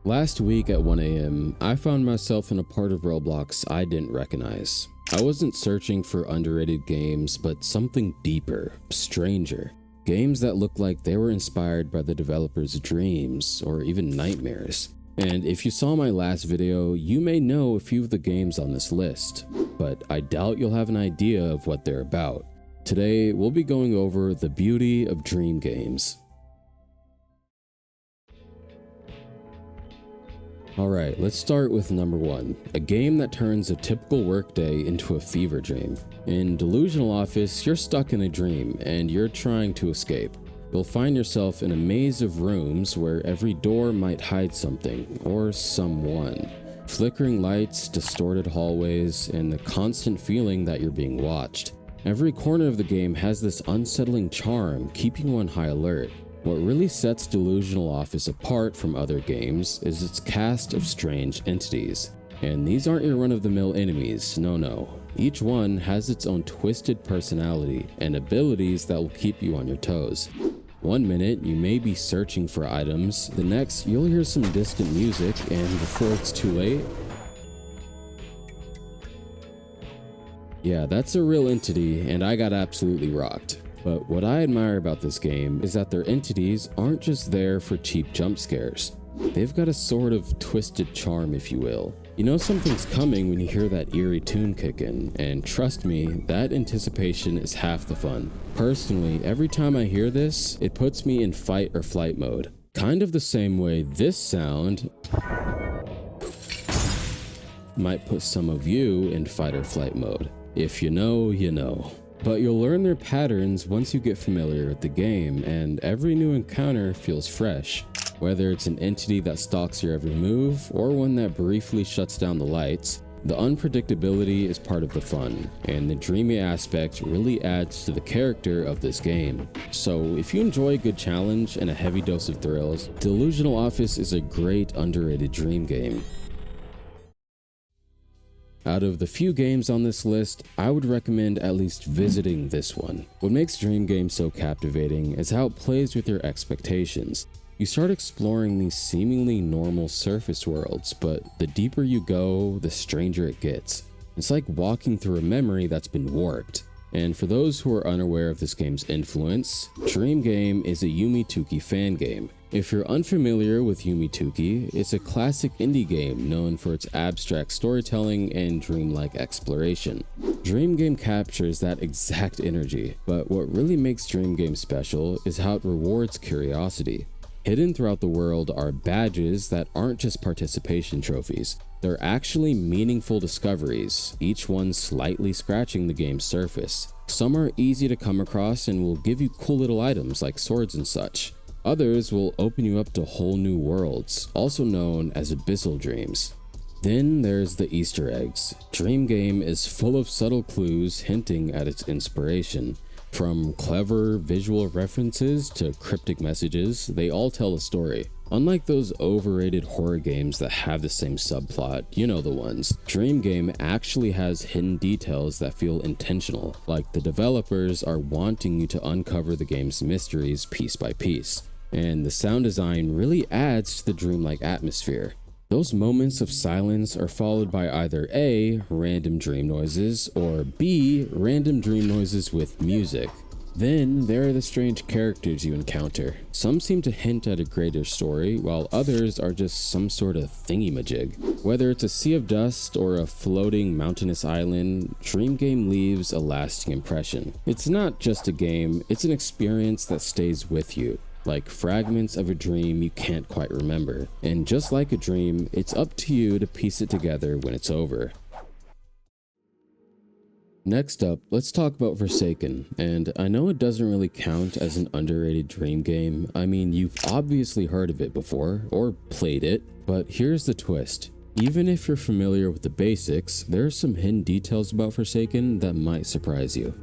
Last week at 1 a.m., I found myself in a part of Roblox I didn't recognize. I wasn't searching for underrated games, but something deeper, stranger. Games that looked like they were inspired by the developers' dreams or even nightmares. And if you saw my last video, you may know a few of the games on this list, but I doubt you'll have an idea of what they're about. Today, we'll be going over the beauty of dream games. Alright, let's start with number 1, a game that turns a typical workday into a fever dream. In Delusional Office, you're stuck in a dream and you're trying to escape. You'll find yourself in a maze of rooms where every door might hide something or someone. Flickering lights, distorted hallways, and the constant feeling that you're being watched. Every corner of the game has this unsettling charm, keeping you on high alert. What really sets Delusional Office apart from other games is its cast of strange entities. And these aren't your run-of-the-mill enemies, no. Each one has its own twisted personality and abilities that will keep you on your toes. One minute, you may be searching for items, the next, you'll hear some distant music, and before it's too late... Yeah, that's a real entity, and I got absolutely rocked. But what I admire about this game is that their entities aren't just there for cheap jump scares. They've got a sort of twisted charm, if you will. You know something's coming when you hear that eerie tune kick in, and trust me, that anticipation is half the fun. Personally, every time I hear this, it puts me in fight or flight mode. Kind of the same way this sound might put some of you in fight or flight mode. If you know, you know. But you'll learn their patterns once you get familiar with the game, and every new encounter feels fresh. Whether it's an entity that stalks your every move, or one that briefly shuts down the lights, the unpredictability is part of the fun, and the dreamy aspect really adds to the character of this game. So if you enjoy a good challenge and a heavy dose of thrills, Delusional Office is a great underrated dream game. Out of the few games on this list, I would recommend at least visiting this one. What makes dream games so captivating is how it plays with your expectations. You start exploring these seemingly normal surface worlds, but the deeper you go, the stranger it gets. It's like walking through a memory that's been warped. And for those who are unaware of this game's influence, Dream Game is a Yumi Tuki fan game. If you're unfamiliar with Yumi Tuki, it's a classic indie game known for its abstract storytelling and dreamlike exploration. Dream Game captures that exact energy, but what really makes Dream Game special is how it rewards curiosity. Hidden throughout the world are badges that aren't just participation trophies. They're actually meaningful discoveries, each one slightly scratching the game's surface. Some are easy to come across and will give you cool little items like swords and such. Others will open you up to whole new worlds, also known as abyssal dreams. Then there's the Easter eggs. Dream Game is full of subtle clues hinting at its inspiration. From clever visual references to cryptic messages, they all tell a story. Unlike those overrated horror games that have the same subplot, you know the ones, Dream Game actually has hidden details that feel intentional, like the developers are wanting you to uncover the game's mysteries piece by piece. And the sound design really adds to the dreamlike atmosphere. Those moments of silence are followed by either A, random dream noises, or B, random dream noises with music. Then there are the strange characters you encounter. Some seem to hint at a greater story, while others are just some sort of thingy-majig. Whether it's a sea of dust or a floating mountainous island, Dream Game leaves a lasting impression. It's not just a game, it's an experience that stays with you. Like fragments of a dream you can't quite remember. And just like a dream, it's up to you to piece it together when it's over. Next up, let's talk about Forsaken, and I know it doesn't really count as an underrated dream game. I mean, you've obviously heard of it before, or played it, but here's the twist. Even if you're familiar with the basics, there are some hidden details about Forsaken that might surprise you.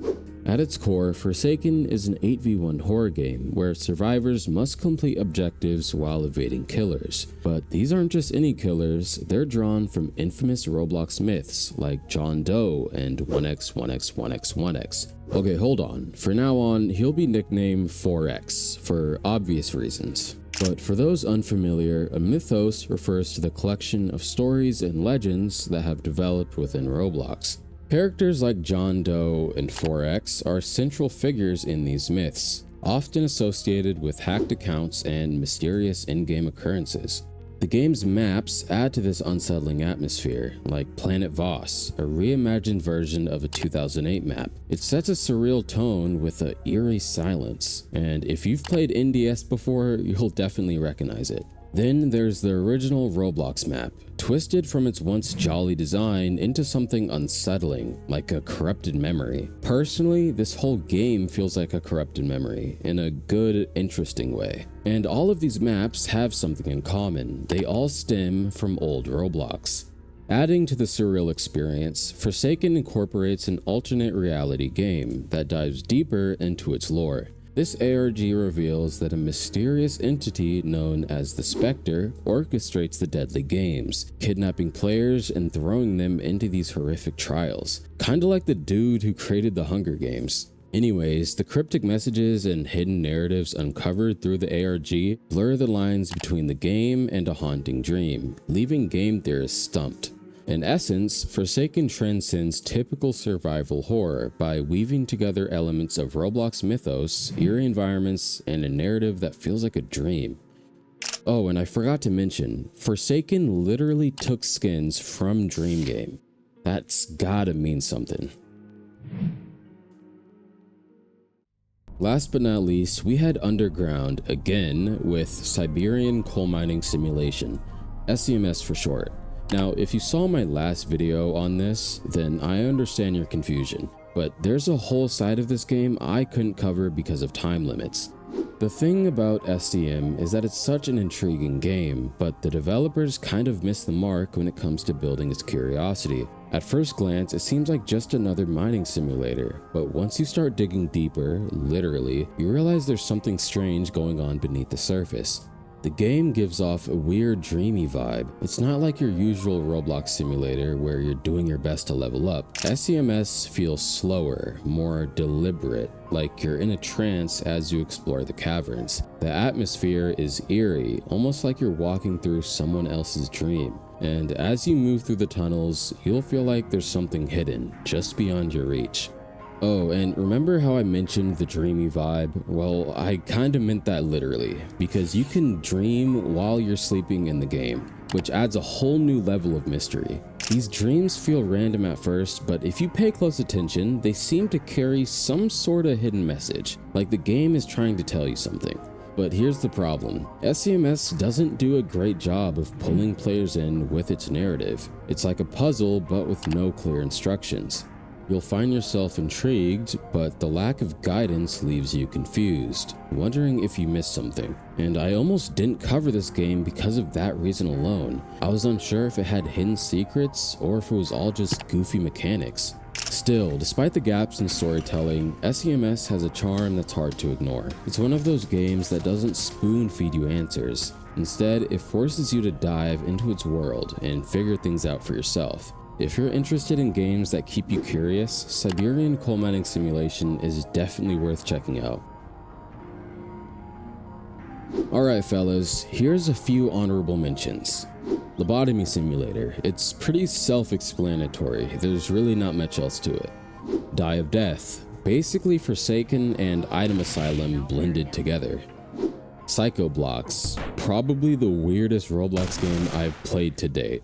At its core, Forsaken is an 8v1 horror game where survivors must complete objectives while evading killers. But these aren't just any killers, they're drawn from infamous Roblox myths like John Doe and 1x1x1x1x. Okay, hold on. For now on, he'll be nicknamed 4X for obvious reasons. But for those unfamiliar, a mythos refers to the collection of stories and legends that have developed within Roblox. Characters like John Doe and 4X are central figures in these myths, often associated with hacked accounts and mysterious in-game occurrences. The game's maps add to this unsettling atmosphere, like Planet Voss, a reimagined version of a 2008 map. It sets a surreal tone with an eerie silence, and if you've played NDS before, you'll definitely recognize it. Then there's the original Roblox map, twisted from its once jolly design into something unsettling, like a corrupted memory. Personally, this whole game feels like a corrupted memory, in a good, interesting way. And all of these maps have something in common. They all stem from old Roblox. Adding to the surreal experience, Forsaken incorporates an alternate reality game that dives deeper into its lore. This ARG reveals that a mysterious entity known as the Spectre orchestrates the deadly games, kidnapping players and throwing them into these horrific trials, kinda like the dude who created the Hunger Games. Anyways, the cryptic messages and hidden narratives uncovered through the ARG blur the lines between the game and a haunting dream, leaving game theorists stumped. In essence, Forsaken transcends typical survival horror by weaving together elements of Roblox mythos, eerie environments, and a narrative that feels like a dream. Oh, and I forgot to mention, Forsaken literally took skins from Dream Game. That's gotta mean something. Last but not least, we head underground again with Siberian Coal Mining Simulation, SCMS for short. Now, if you saw my last video on this, then I understand your confusion, but there's a whole side of this game I couldn't cover because of time limits. The thing about SCM is that it's such an intriguing game, but the developers kind of missed the mark when it comes to building its curiosity. At first glance, it seems like just another mining simulator, but once you start digging deeper, literally, you realize there's something strange going on beneath the surface. The game gives off a weird dreamy vibe. It's not like your usual Roblox simulator where you're doing your best to level up. SCMS feels slower, more deliberate, like you're in a trance as you explore the caverns. The atmosphere is eerie, almost like you're walking through someone else's dream. And as you move through the tunnels, you'll feel like there's something hidden, just beyond your reach. Oh, and remember how I mentioned the dreamy vibe? Well, I kinda meant that literally, because you can dream while you're sleeping in the game, which adds a whole new level of mystery. These dreams feel random at first, but if you pay close attention, they seem to carry some sort of hidden message, like the game is trying to tell you something. But here's the problem. SCMS doesn't do a great job of pulling players in with its narrative. It's like a puzzle, but with no clear instructions. You'll find yourself intrigued, but the lack of guidance leaves you confused, wondering if you missed something. And I almost didn't cover this game because of that reason alone. I was unsure if it had hidden secrets or if it was all just goofy mechanics. Still, despite the gaps in storytelling, SCMS has a charm that's hard to ignore. It's one of those games that doesn't spoon feed you answers. Instead, it forces you to dive into its world and figure things out for yourself. If you're interested in games that keep you curious, Siberian Coal Mining Simulation is definitely worth checking out. Alright fellas, here's a few honorable mentions. Lobotomy Simulator. It's pretty self-explanatory, there's really not much else to it. Die of Death. Basically Forsaken and Item Asylum blended together. Psycho Blocks. Probably the weirdest Roblox game I've played to date.